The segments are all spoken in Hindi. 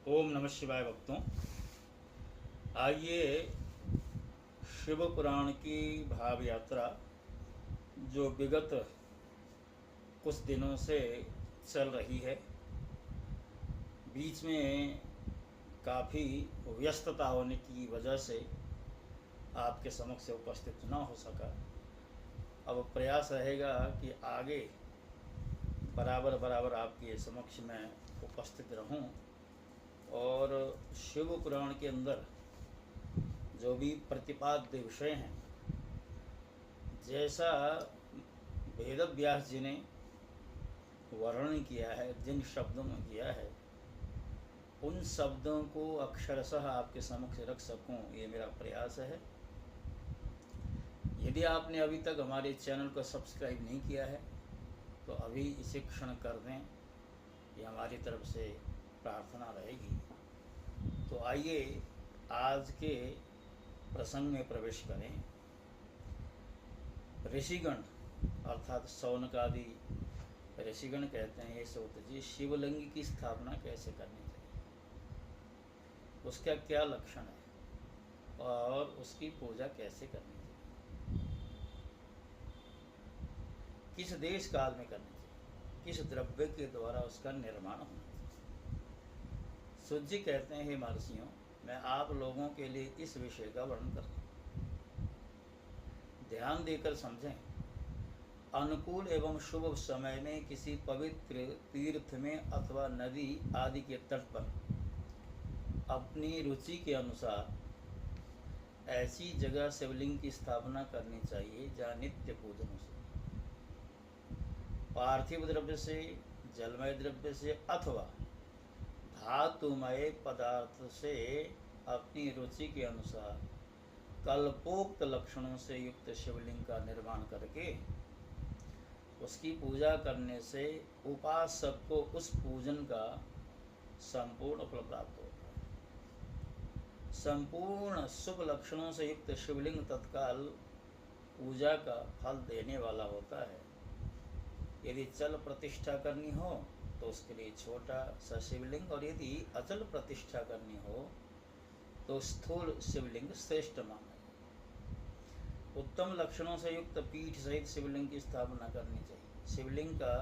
ओम नमः शिवाय भक्तों। आइए शिव पुराण की भाव यात्रा जो विगत कुछ दिनों से चल रही है, बीच में काफ़ी व्यस्तता होने की वजह से आपके समक्ष उपस्थित न हो सका। अब प्रयास रहेगा कि आगे बराबर बराबर आपके समक्ष में उपस्थित रहूं और शिव पुराण के अंदर जो भी प्रतिपाद्य विषय हैं, जैसा वेद व्यास जी ने वर्णन किया है, जिन शब्दों में किया है, उन शब्दों को अक्षरशः आपके समक्ष रख सकूं, ये मेरा प्रयास है। यदि आपने अभी तक हमारे चैनल को सब्सक्राइब नहीं किया है तो अभी इसे क्षण कर दें, ये हमारी तरफ से प्रार्थना रहेगी। तो आइए आज के प्रसंग में प्रवेश करें। ऋषिगण अर्थात शौनकादि ऋषिगण कहते हैं, हे सूत जी, शिवलिंग की स्थापना कैसे करनी चाहिए, उसका क्या लक्षण है और उसकी पूजा कैसे करनी चाहिए, किस देश काल में करनी चाहिए, किस द्रव्य के द्वारा उसका निर्माण होना चाहिए। सूत जी कहते हैं, हे महर्षियों, मैं आप लोगों के लिए इस विषय का वर्णन करता हूँ, ध्यान देकर समझें। अनुकूल एवं शुभ समय में किसी पवित्र तीर्थ में अथवा नदी आदि के तट पर अपनी रुचि के अनुसार ऐसी जगह शिवलिंग की स्थापना करनी चाहिए जहाँ नित्य पूजन हो सके। पार्थिव द्रव्य से, जलमय द्रव्य से अथवा धातुमय पदार्थ से अपनी रुचि के अनुसार कल्पोक्त लक्षणों से युक्त शिवलिंग का निर्माण करके उसकी पूजा करने से उपासक को उस पूजन का संपूर्ण फल प्राप्त होता है। संपूर्ण शुभ लक्षणों से युक्त शिवलिंग तत्काल पूजा का फल देने वाला होता है। यदि चल प्रतिष्ठा करनी हो तो उसके लिए छोटा सा शिवलिंग, और यदि अचल प्रतिष्ठा करनी हो तो स्थूल शिवलिंग श्रेष्ठ माना। उत्तम लक्षणों से युक्त पीठ सहित शिवलिंग की स्थापना करनी चाहिए। शिवलिंग का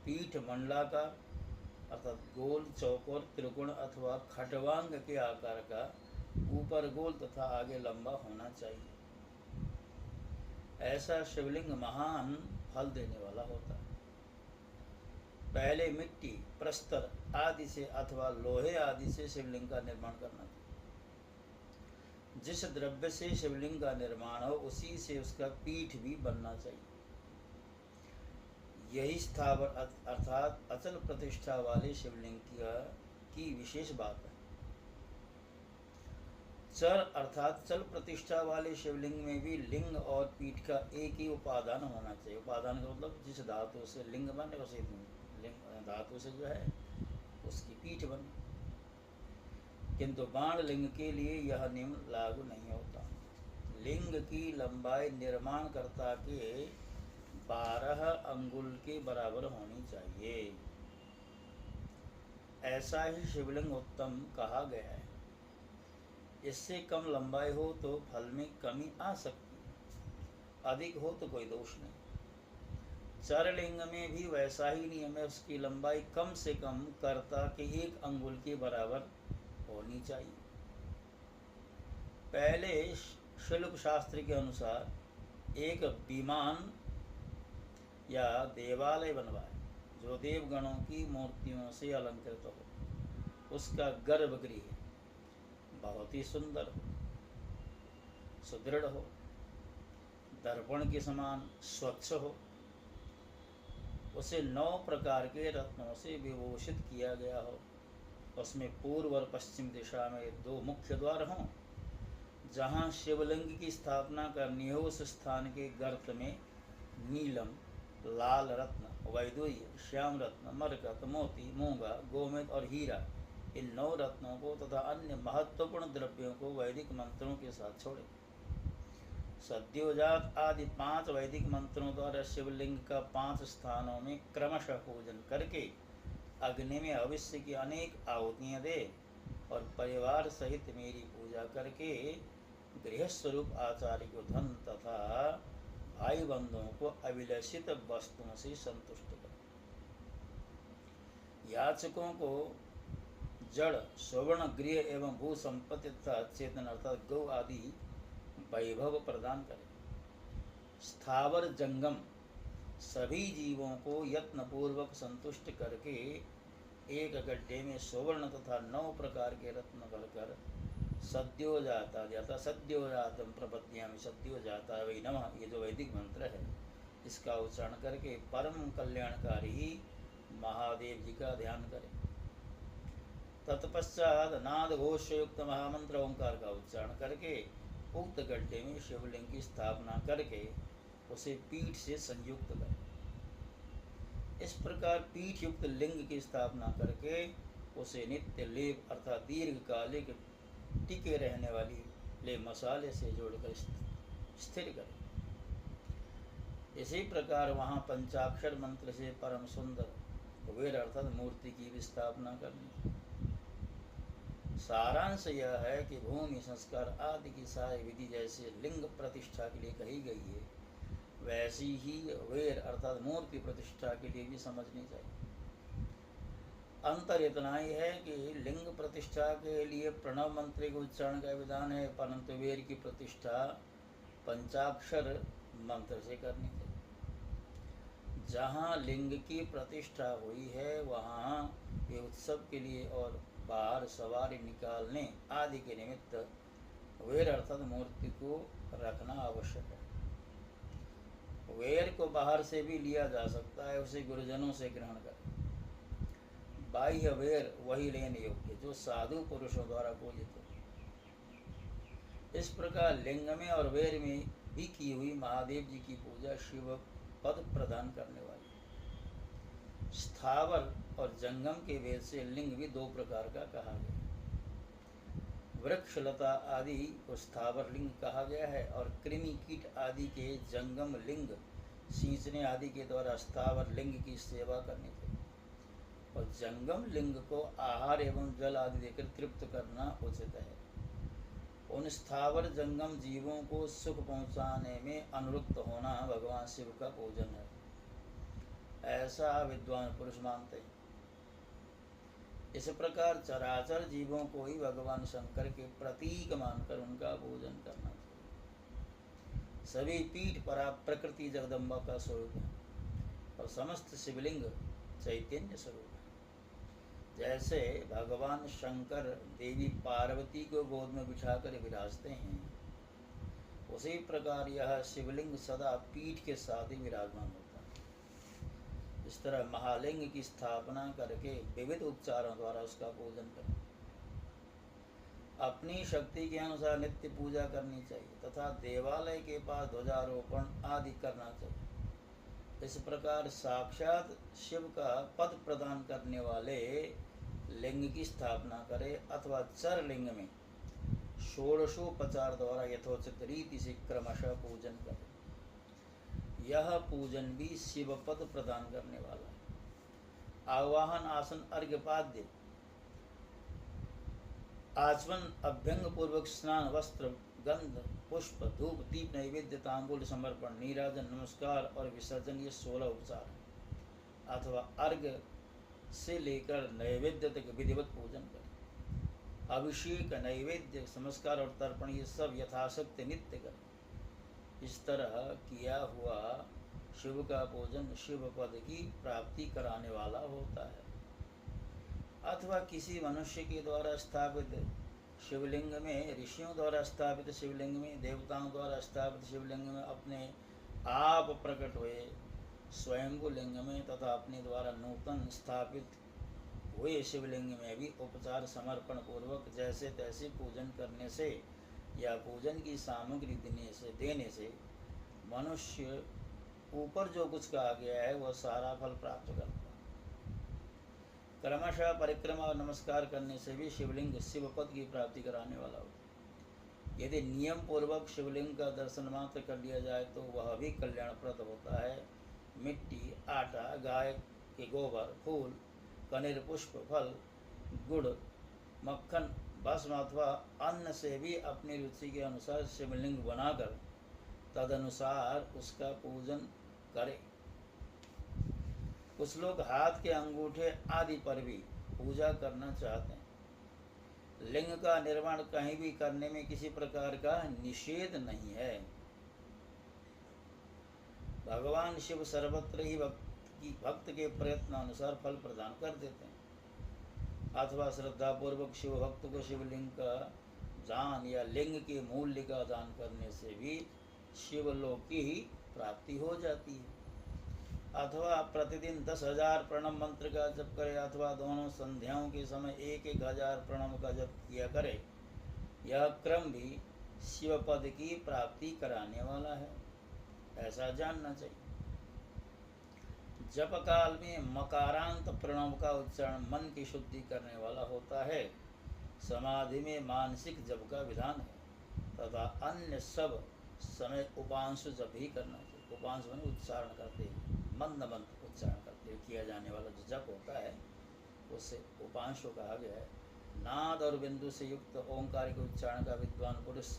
पीठ मंडलाकार अर्थात गोल, चौकोर, त्रिकोण अथवा खटवांग के आकार का, ऊपर गोल तथा आगे लंबा होना चाहिए। ऐसा शिवलिंग महान फल देने वाला होता है। पहले मिट्टी, प्रस्तर आदि से अथवा लोहे आदि से शिवलिंग का निर्माण करना चाहिए। जिस द्रव्य से शिवलिंग का निर्माण हो उसी से उसका पीठ भी बनना चाहिए। यही स्थावर अर्थात अचल प्रतिष्ठा वाले शिवलिंग की विशेष बात है। चर अर्थात चल प्रतिष्ठा वाले शिवलिंग में भी लिंग और पीठ का एक ही उपादान होना चाहिए। उपादान का मतलब जिस धातु से लिंग बने उसी लिंग धातु से जो है उसकी पीठ बने। किंतु बाण लिंग के लिए यह नियम लागू नहीं होता। लिंग की लंबाई निर्माणकर्ता के 12 अंगुल के बराबर होनी चाहिए। ऐसा ही शिवलिंग उत्तम कहा गया है। इससे कम लंबाई हो तो फल में कमी आ सकती है, अधिक हो तो कोई दोष नहीं। चरलिंग में भी वैसा ही नियम है, उसकी लंबाई कम से कम कर्ता के 1 अंगुल के बराबर होनी चाहिए। पहले शिल्प शास्त्र के अनुसार एक विमान या देवालय बनवाए जो देवगणों की मूर्तियों से अलंकृत हो। उसका गर्भगृह बहुत ही सुंदर हो, सुदृढ़ हो, दर्पण के समान स्वच्छ हो। उसे 9 प्रकार के रत्नों से विभूषित किया गया हो। उसमें पूर्व और पश्चिम दिशा में 2 मुख्य द्वार हों। जहाँ शिवलिंग की स्थापना करनी हो उस स्थान के गर्त में नीलम, लाल रत्न, वैदुर्य, श्याम रत्न, मरकत, मोती, मूंगा, गोमेद और हीरा, इन 9 रत्नों को तथा अन्य महत्वपूर्ण द्रव्यों को वैदिक मंत्रों के साथ छोड़े। सद्योजात आदि 5 वैदिक मंत्रों द्वारा शिवलिंग का 5 स्थानों में क्रमशः पूजन करके अग्नि में भविष्य की अनेक आहुतियाँ दे और परिवार सहित मेरी पूजा करके गृह स्वरूप आचार्य को धन तथा भाई बंधुओं को अभिलषित वस्तुओं से संतुष्ट कर। याचकों को जड़ स्वर्ण गृह एवं भू संपत्ति तथा चेतन अर्थात गौ आदि वैभव प्रदान करे। स्थावर जंगम सभी जीवों को यत्न पूर्वक संतुष्ट करके एक गड्ढे में स्वर्ण तथा 9 प्रकार के रत्न भरकर सद्यो जाता सद्यो जातम प्रपद्यामि सद्यो जाता वै नमः, ये जो वैदिक मंत्र है इसका उच्चारण करके परम कल्याणकारी महादेव जी का ध्यान करें। तत्पश्चात नाद घोष युक्त महामंत्र ओंकार का उच्चारण करके उक्त गड्ढे में शिवलिंग की स्थापना करके उसे पीठ से संयुक्त करें। इस प्रकार पीठ युक्त लिंग की स्थापना करके उसे नित्य लेप अर्थात दीर्घकालिक टिके रहने वाली ले मसाले से जोड़कर स्थिर करें। इसी प्रकार वहाँ पंचाक्षर मंत्र से परम सुंदर कुबेर अर्थात मूर्ति की भी स्थापना करनी। सारांश यह है कि भूमि संस्कार आदि की सारी विधि जैसे लिंग प्रतिष्ठा के लिए कही गई है वैसी ही वेर अर्थात मूर्ति प्रतिष्ठा के लिए भी समझनी चाहिए। अंतर इतना ही है कि लिंग प्रतिष्ठा के लिए प्रणव मंत्र के उच्चारण का विधान है, परंतु वेर की प्रतिष्ठा पंचाक्षर मंत्र से करनी चाहिए। जहाँ लिंग की प्रतिष्ठा हुई है वहाँ ये उत्सव के लिए और बाहर सवारी निकालने आदि के निमित्त वेर अर्थात मूर्ति को रखना आवश्यक है। वेर को बाहर से भी लिया जा सकता है, उसे गुरुजनों से ग्रहण करें। बाह्य वेर वही लेने योग्य जो साधु पुरुषों द्वारा पूजित हो। इस प्रकार लिंग में और वेर में भी की हुई महादेव जी की पूजा शिव पद प्रदान करने वाली। स्थावर और जंगम के वेद से लिंग भी 2 प्रकार का कहा गया। वृक्ष लता आदि को स्थावर लिंग कहा गया है और कृमि कीट आदि के जंगम लिंग सींचने आदि के द्वारा स्थावर लिंग की सेवा करनी चाहिए और जंगम लिंग को आहार एवं जल आदि देकर तृप्त करना उचित है। उन स्थावर जंगम जीवों को सुख पहुँचाने में अनुरक्त होना भगवान शिव का पूजन है, ऐसा विद्वान पुरुष मानते हैं। इस प्रकार चराचर जीवों को ही भगवान शंकर के प्रतीक मानकर उनका पूजन करना चाहिए। सभी पीठ पर प्रकृति जगदम्बा का स्वरूप है और समस्त शिवलिंग चैतन्य स्वरूप है। जैसे भगवान शंकर देवी पार्वती को गोद में बिठाकर विराजते हैं, उसी प्रकार यह शिवलिंग सदा पीठ के साथ ही विराजमान होता है। इस तरह महालिंग की स्थापना करके विविध उपचारों द्वारा उसका पूजन करें। अपनी शक्ति के अनुसार नित्य पूजा करनी चाहिए तथा देवालय के पास ध्वजारोपण आदि करना चाहिए। इस प्रकार साक्षात शिव का पद प्रदान करने वाले लिंग की स्थापना करे अथवा चर लिंग में षोडशोपचार द्वारा यथोचित रीति से क्रमशः पूजन करे। यह पूजन भी शिव पद प्रदान करने वाला है। आवाहन आसन अर्घ्यपाद्य आचमन अभ्यंग पूर्वक स्नान वस्त्र गंध पुष्प धूप दीप नैवेद्य तांबूल समर्पण नीराजन नमस्कार और विसर्जन ये 16 उपचार है। अथवा अर्घ्य से लेकर नैवेद्य तक विधिवत पूजन करें। अभिषेक नैवेद्य नमस्कार और तर्पण ये सब यथाशक्ति नित्य करें। इस तरह किया हुआ शिव का पूजन शिव पद की प्राप्ति कराने वाला होता है। अथवा किसी मनुष्य के द्वारा स्थापित शिवलिंग में, ऋषियों द्वारा स्थापित शिवलिंग में, देवताओं द्वारा स्थापित शिवलिंग में, अपने आप प्रकट हुए स्वयंभू लिंग में तथा अपने द्वारा नूतन स्थापित हुए शिवलिंग में भी उपचार समर्पण पूर्वक जैसे तैसे पूजन करने से या पूजन की सामग्री देने से मनुष्य ऊपर जो कुछ कहा गया है वह सारा फल प्राप्त करता है। क्रमशः परिक्रमा और नमस्कार करने से भी शिवलिंग शिव पद की प्राप्ति कराने वाला होता है। यदि नियम पूर्वक शिवलिंग का दर्शन मात्र कर लिया जाए तो वह भी कल्याणप्रद होता है। मिट्टी, आटा, गाय के गोबर, फूल कनेर, पुष्प, फल, गुड़, मक्खन, भस्म अथवा अन्न से भी अपनी रुचि के अनुसार शिवलिंग बनाकर तदनुसार उसका पूजन करे। कुछ लोग हाथ के अंगूठे आदि पर भी पूजा करना चाहते हैं। लिंग का निर्माण कहीं भी करने में किसी प्रकार का निषेध नहीं है। भगवान शिव सर्वत्र ही भक्त के प्रयत्न अनुसार फल प्रदान कर देते हैं, अथवा श्रद्धा पूर्वक शिव भक्त को शिवलिंग का दान या लिंग के मूल्य का दान करने से भी शिवलोक की ही प्राप्ति हो जाती है। अथवा प्रतिदिन 10,000 प्रणव मंत्र का जप करे, अथवा दोनों संध्याओं के समय 1,000 प्रणव का जप किया करे। यह क्रम भी शिव पद की प्राप्ति कराने वाला है, ऐसा जानना चाहिए। जप काल में मकारांत प्रणव का उच्चारण मन की शुद्धि करने वाला होता है। समाधि में मानसिक जप का विधान है तथा अन्य सब समय उपांशु जप ही करना चाहिए। उपांशु में उच्चारण करते हैं, मंद मंद उच्चारण करते हुए किया जाने वाला जो जप होता है उससे उपांशु कहा गया है। नाद और बिंदु से युक्त ओंकार के उच्चारण का विद्वान पुरुष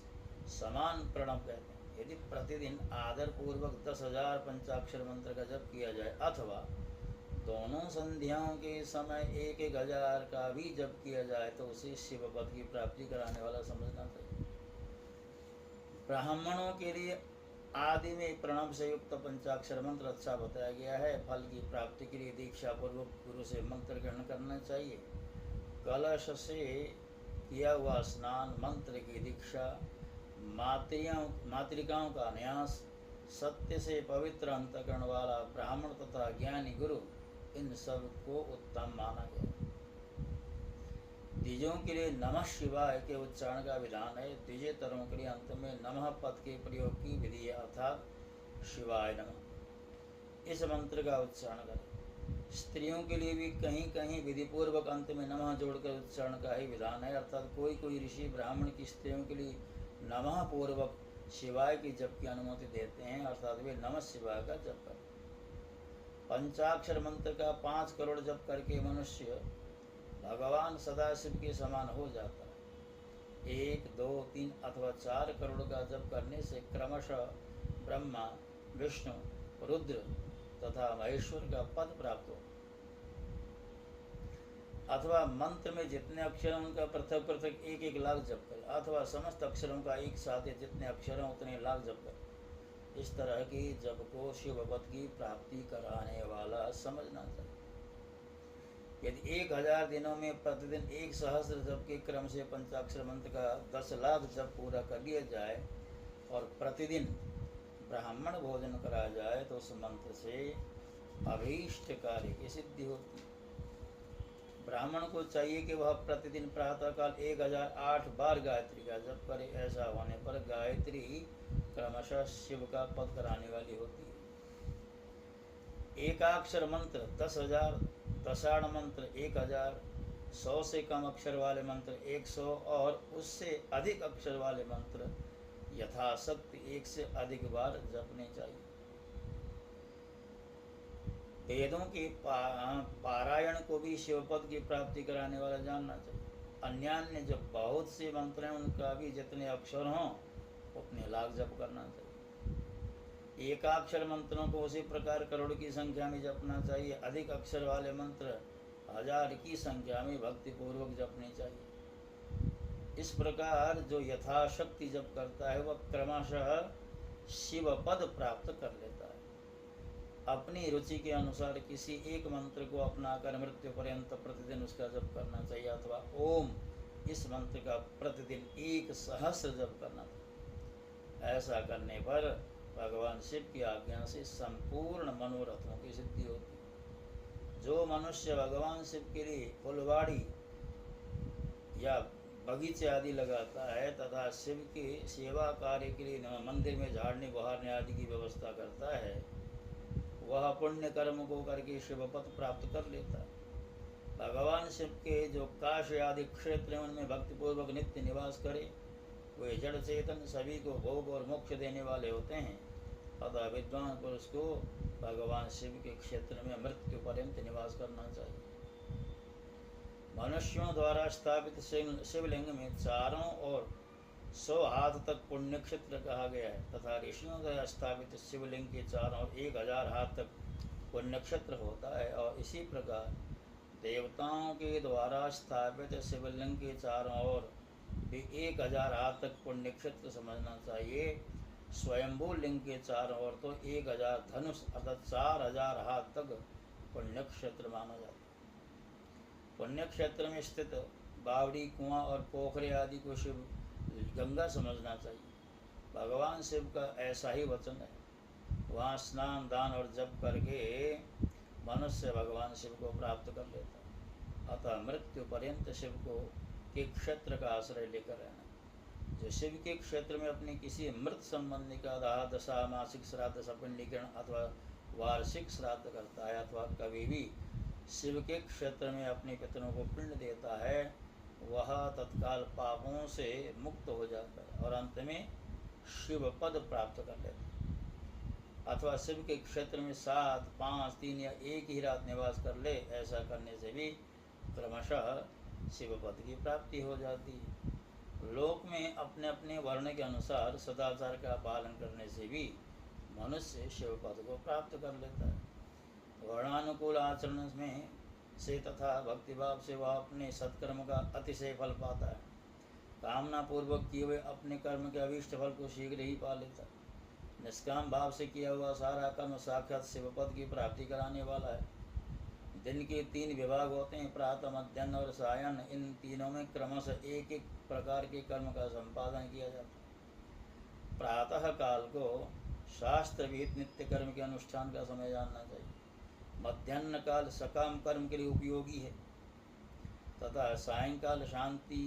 समान प्रणव कहते हैं। यदि प्रतिदिन आदर पूर्वक 10,000 पंचाक्षर मंत्र का जप किया जाए, अथवा दोनों संध्याओं के समय 1,000 का भी जप किया जाए, तो उसे शिव पद की प्राप्ति कराने वाला समझना चाहिए। ब्राह्मणों के लिए आदि में प्रणव से युक्त पंचाक्षर मंत्र अच्छा बताया गया है। फल की प्राप्ति के लिए दीक्षा पूर्वक गुरु से मंत्र ग्रहण करना चाहिए। कलश से किया हुआ स्नान, मंत्र की दीक्षा, मातृकाओं का न्यास, सत्य से पवित्र अंतकरण वाला ब्राह्मण तथा ज्ञानी गुरु, इन सब को उत्तम माना गया। द्विजों के लिए नमः शिवाय के उच्चारण का विधान है। द्विजेतरों के लिए अंत में नमः पद के प्रयोग की विधि है, अर्थात शिवाय नमः इस मंत्र का उच्चारण करें। स्त्रियों के लिए भी कहीं कहीं विधिपूर्वक अंत में नमः जोड़कर उच्चारण का ही विधान है, अर्थात कोई कोई ऋषि ब्राह्मण की स्त्रियों के लिए नमः पूर्वक शिवाय की जप की अनुमति देते हैं, अर्थात वे नमः शिवाय का जप करें। पंचाक्षर मंत्र का 5 करोड़ जप करके मनुष्य भगवान सदाशिव के समान हो जाता है। 1, 2, 3 अथवा 4 करोड़ का जप करने से क्रमशः ब्रह्मा, विष्णु, रुद्र तथा महेश्वर का पद प्राप्त हो। अथवा मंत्र में जितने अक्षर हैं उनका पृथक पृथक 1-1 लाख जप करें, अथवा समस्त अक्षरों का एक साथ जितने अक्षर हैं उतने लाख जप करें। इस तरह की जप को शिव पद की प्राप्ति कराने वाला समझना चाहिए। यदि 1,000 दिनों में प्रतिदिन 1 सहस्र जप के क्रम से पंचाक्षर मंत्र का 10 लाख जप पूरा कर लिया जाए और प्रतिदिन ब्राह्मण भोजन कराया जाए, तो उस मंत्र से अभीष्ट कार्य की सिद्धि होती है। ब्राह्मण को चाहिए कि वह प्रतिदिन प्रातःकाल 1008 बार गायत्री का जप करे। ऐसा होने पर गायत्री क्रमशः शिव का पद कराने वाली होती है। एकाक्षर मंत्र 10,000, दशाण मंत्र 1,000, 100 से कम अक्षर वाले मंत्र 100 और उससे अधिक अक्षर वाले मंत्र यथाशक्ति 1 से अधिक बार जपने चाहिए। वेदों के पारायण को भी शिवपद की प्राप्ति कराने वाला जानना चाहिए। अन्यान्य जो बहुत से मंत्र हैं उनका भी जितने अक्षर हों उतने लाख जप करना चाहिए। एकाक्षर मंत्रों को उसी प्रकार करोड़ की संख्या में जपना चाहिए। अधिक अक्षर वाले मंत्र 1000 की संख्या में भक्ति पूर्वक जपने चाहिए। इस प्रकार जो यथाशक्ति जप करता है वह क्रमशः शिव पद प्राप्त कर लेता है। अपनी रुचि के अनुसार किसी एक मंत्र को अपनाकर मृत्यु पर्यंत प्रतिदिन उसका जप करना चाहिए, अथवा ओम इस मंत्र का प्रतिदिन 1 सहस्र जप करना चाहिए। ऐसा करने पर भगवान शिव की आज्ञा से संपूर्ण मनोरथों की सिद्धि होती है। जो मनुष्य भगवान शिव के लिए फुलवाड़ी या बगीचे आदि लगाता है तथा शिव के सेवा कार्य के लिए मंदिर में झाड़ने बहारने आदि की व्यवस्था करता है, वह पुण्य कर्म को करके शिव पद प्राप्त कर लेता है। भगवान शिव के जो काशी आदि क्षेत्र हैं उनमें भक्तिपूर्वक नित्य निवास करे, वे जड़ चेतन सभी को भोग और मोक्ष देने वाले होते हैं। अतः विद्वान पुरुष को भगवान शिव के क्षेत्र में मृत्यु पर्यंत निवास करना चाहिए। मनुष्यों द्वारा स्थापित शिवलिंग में चारों ओर 100 हाथ तक पुण्य क्षेत्र कहा गया है, तथा ऋषियों द्वारा स्थापित शिवलिंग के चारों ओर 1000 हाथ तक पुण्य क्षेत्र होता है। और इसी प्रकार देवताओं के द्वारा स्थापित शिवलिंग के चारों ओर भी 1000 हाथ तक पुण्य क्षेत्र समझना चाहिए। स्वयंभू लिंग के चारों ओर तो 1000 धनुष अर्थात 4000 हाथ तक पुण्य क्षेत्र माना जाता है। पुण्य क्षेत्र में स्थित बावड़ी, कुआं और पोखरे आदि को शिव गंगा समझना चाहिए। भगवान शिव का ऐसा ही वचन है। वहाँ स्नान, दान और जप करके मनुष्य भगवान शिव को प्राप्त कर लेता है। अतः मृत्यु पर्यंत शिव को के क्षेत्र का आश्रय लेकर रहना। जो शिव के क्षेत्र में अपने किसी मृत संबंधी का दाह, दशा, मासिक श्राद्ध, सपिंडीकरण अथवा वार्षिक श्राद्ध करता है, अथवा कभी भी शिव के क्षेत्र में अपने पितरों को पिंड देता है, वह तत्काल पापों से मुक्त हो जाता है और अंत में शिव पद प्राप्त कर लेता है। अथवा शिव के क्षेत्र में 7, 5, 3 या एक ही रात निवास कर ले, ऐसा करने से भी क्रमशः शिव पद की प्राप्ति हो जाती है। लोक में अपने अपने वर्ण के अनुसार सदाचार का पालन करने से भी मनुष्य शिव पद को प्राप्त कर लेता है। वर्णानुकूल आचरण में से तथा भक्तिभाव से वह अपने सत्कर्म का अतिशय फल पाता है। कामना पूर्वक किए हुए अपने कर्म के अभीष्ट फल को शीघ्र ही पा लेता है। निष्काम भाव से किया हुआ सारा कर्म साक्षात शिवपद की प्राप्ति कराने वाला है। दिन के 3 विभाग होते हैं, प्रातः, मध्याह्न और सायं। इन तीनों में क्रमशः एक एक प्रकार के कर्म का संपादन किया जाता है। प्रातः काल को शास्त्र विहित नित्य कर्म के अनुष्ठान का समय जानना चाहिए। मध्याह्न काल सकाम कर्म के लिए उपयोगी है तथा सायंकाल शांति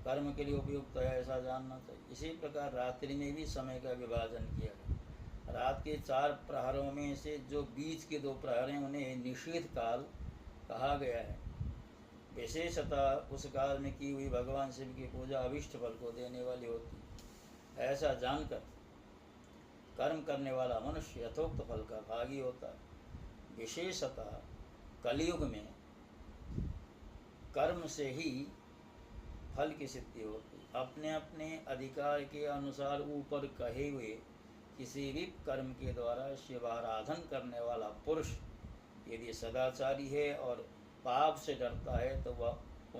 कर्म के लिए उपयुक्त है, ऐसा जानना चाहिए। इसी प्रकार रात्रि में भी समय का विभाजन किया गया। रात के 4 प्रहरों में से जो बीच के 2 प्रहर हैं उन्हें निषेध काल कहा गया है। विशेषतः उस काल में की हुई भगवान शिव की पूजा अभिष्ट फल को देने वाली होती है। ऐसा जानकर कर्म करने वाला मनुष्य यथोक्त फल का भागी होता है। विशेषतः कलयुग में कर्म से ही फल की सिद्धि होती। अपने अपने अधिकार के अनुसार ऊपर कहे हुए किसी भी कर्म के द्वारा शिवाराधन करने वाला पुरुष यदि सदाचारी है और पाप से डरता है तो वह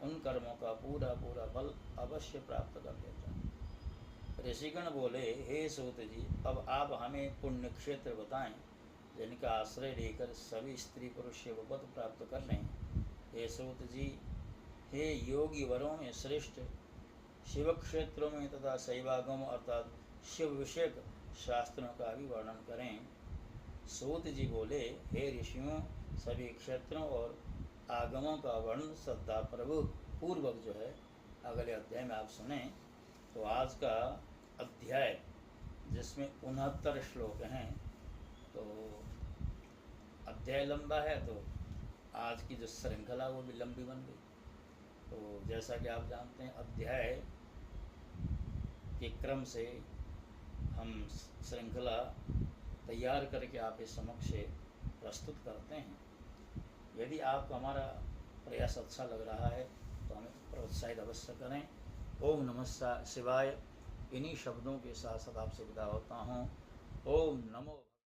उन कर्मों का पूरा पूरा फल अवश्य प्राप्त कर लेता है। ऋषिगण बोले, हे सूत जी, अब आप हमें पुण्य क्षेत्र बताएं जिनका आश्रय लेकर सभी स्त्री पुरुष शिवपद प्राप्त कर रहे हैं। हे सूत जी, हे योगी वरों में श्रेष्ठ शिव क्षेत्रों में तथा शैवागम अर्थात शिव विषयक शास्त्रों का भी वर्णन करें। सूत जी बोले, हे ऋषियों, सभी क्षेत्रों और आगमों का वर्णन श्रद्धा प्रभु पूर्वक जो है अगले अध्याय में आप सुने। तो आज का अध्याय जिसमें 69 श्लोक हैं, तो अध्याय लंबा है तो आज की जो श्रृंखला वो भी लंबी बन गई। तो जैसा कि आप जानते हैं अध्याय के क्रम से हम श्रृंखला तैयार करके आपके समक्ष प्रस्तुत करते हैं। यदि आपको हमारा प्रयास अच्छा लग रहा है तो हमें प्रोत्साहित अवश्य करें। ओम नमः शिवाय। इन्हीं शब्दों के साथ साथ आपसे विदा होता हूँ। ओम नमो